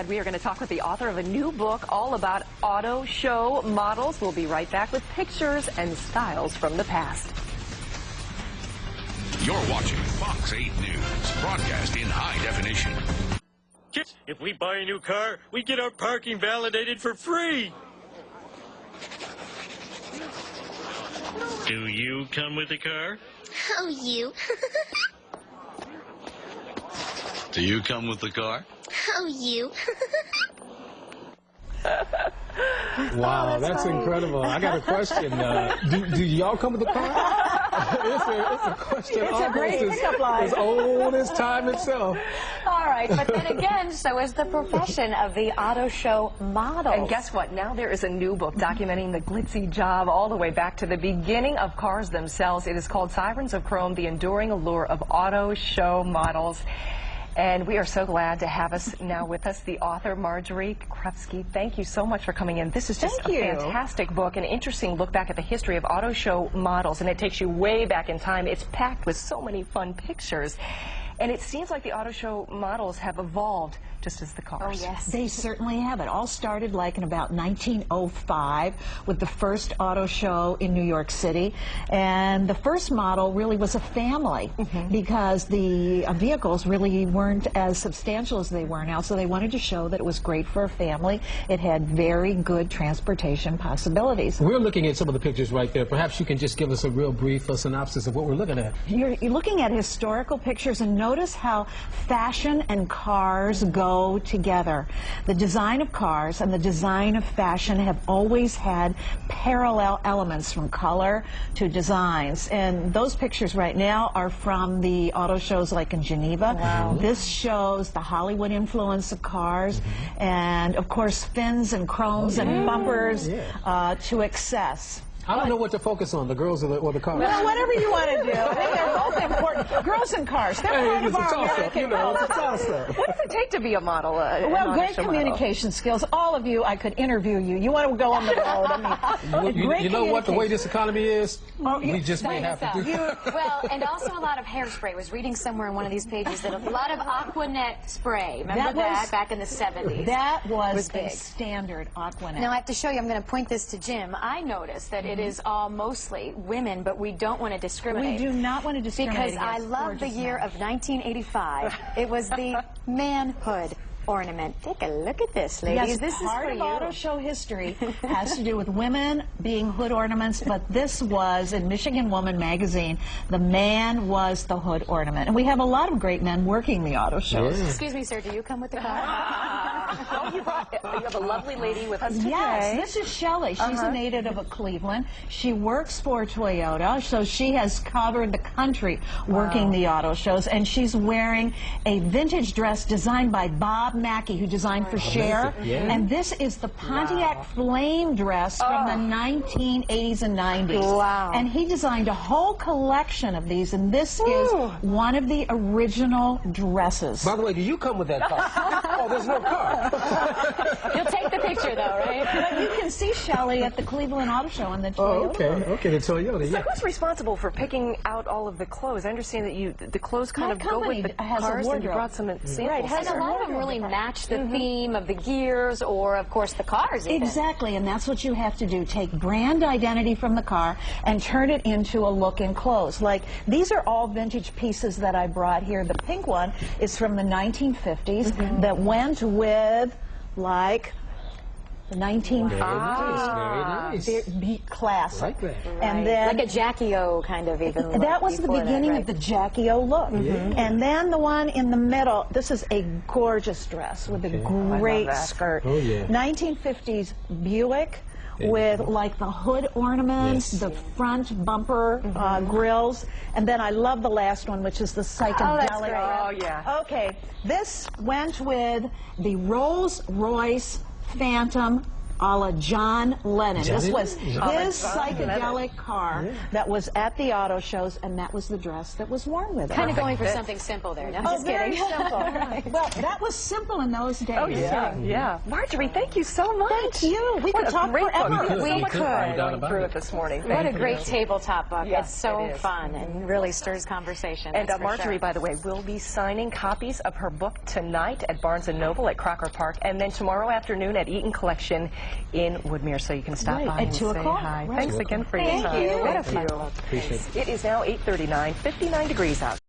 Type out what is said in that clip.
We are going to talk with the author of a new book all about auto show models. We'll be right back with pictures and styles from the past. You're watching Fox 8 News, broadcast in high definition. If we buy a new car, we get our parking validated for free. Do you come with a car? Oh, you. Do you come with the car? Oh, you. Wow, that's incredible. I got a question. Do y'all come with the car? It's a question it's a great pickup line. As old as time itself. All right, but then again, so is the profession of the auto show model. And guess what? Now there is a new book documenting the glitzy job all the way back to the beginning of cars themselves. It is called Sirens of Chrome, The Enduring Allure of Auto Show Models. And we are so glad to have us now with us, the author, Marjorie Krupski. Thank you so much for coming in. This is just a fantastic book, an interesting look back at the history of auto show models, and it takes you way back in time. It's packed with so many fun pictures. And it seems like the auto show models have evolved just as the cars. Oh, yes. They certainly have. It all started like in about 1905 with the first auto show in New York City. And the first model really was a family because the vehicles really weren't as substantial as they were now. So they wanted to show that it was great for a family. It had very good transportation possibilities. We're looking at some of the pictures right there. Perhaps you can just give us a real brief synopsis of what we're looking at. You're looking at historical pictures, and notice how fashion and cars go together. The design of cars and the design of fashion have always had parallel elements, from color to designs. And those pictures right now are from the auto shows like in Geneva. Wow. This shows the Hollywood influence of cars and, of course, fins and chromes and bumpers to excess. I don't know what to focus on, the girls or the cars. Well, whatever you want to do. They're both important. Girls and cars. They're part of our American culture. What does it take to be a model? Well, great communication skills. All of you, I could interview you. You want to go on the road. I mean, you know what? The way this economy is, we just may have to do Well, and also a lot of hairspray. I was reading somewhere in one of these pages that a lot of Aquanet spray. Remember that back in the 70s? That was a standard Aquanet. Now, I have to show you, I'm going to point this to Jim. I noticed that it is all mostly women, but we don't want to discriminate. We do not want to discriminate. Because I love the year of 1985. It was the manhood ornament. Take a look at this, ladies. Yes, this part is of for you. auto show history has to do with women being hood ornaments, but this was in Michigan Woman magazine. The man was the hood ornament. And we have a lot of great men working the auto shows. Yeah. Excuse me, sir, do you come with the car? Oh, you have a lovely lady with us today. Yes, this is Shelley. She's a native of Cleveland. She works for Toyota, so she has covered the country working the auto shows, and she's wearing a vintage dress designed by Bob Mackey, who designed for Cher. And this is the Pontiac Flame dress from the 1980s and 90s. Wow. And he designed a whole collection of these, and this is one of the original dresses. By the way, do you come with that car? Oh, there's no car. You'll take the picture, though, right? But you can see Shelley at the Cleveland Auto Show in the Toyota. Okay, the Toyota, So who's responsible for picking out all of the clothes? I understand that the clothes kind of go with the cars, and you brought some samples. Right, and a lot of them really match the theme of the gears or, of course, the cars even. Exactly, and that's what you have to do. Take brand identity from the car and turn it into a look in clothes. Like, these are all vintage pieces that I brought here. The pink one is from the 1950s that went with, like, the 1950s. Very nice. Classic. Like that. And then, like a Jackie O kind of even look. that was the beginning of the Jackie O look. And then the one in the middle, this is a gorgeous dress with a great skirt. Oh, yeah. 1950s Buick with like the hood ornaments, the front bumper grills, and then I love the last one, which is the psychedelic. Oh, yeah. Okay, this went with the Rolls-Royce Phantom a la John Lennon. This was his John psychedelic car that was at the auto shows, and that was the dress that was worn with it. Kind of going for something simple there. No, just very kidding. simple. Well, that was simple in those days. Oh, yeah. Marjorie, thank you so much. Thank you. We What could a talk great forever. book. We So much could. fun No doubt going about through it. it this morning. What a Thank great you. tabletop book. Yeah, it's so it is. fun and really stirs conversation. And that's for Marjorie, sure. by the way, will be signing copies of her book tonight at Barnes & Noble at Crocker Park, and then tomorrow afternoon at Eaton Collection in Woodmere, so you can stop Right, by at and 2 say o'clock. hi. Right. Thanks again for your Thank time. you. What a Thank fun book. Appreciate it. It is now 8:39, 59 degrees out.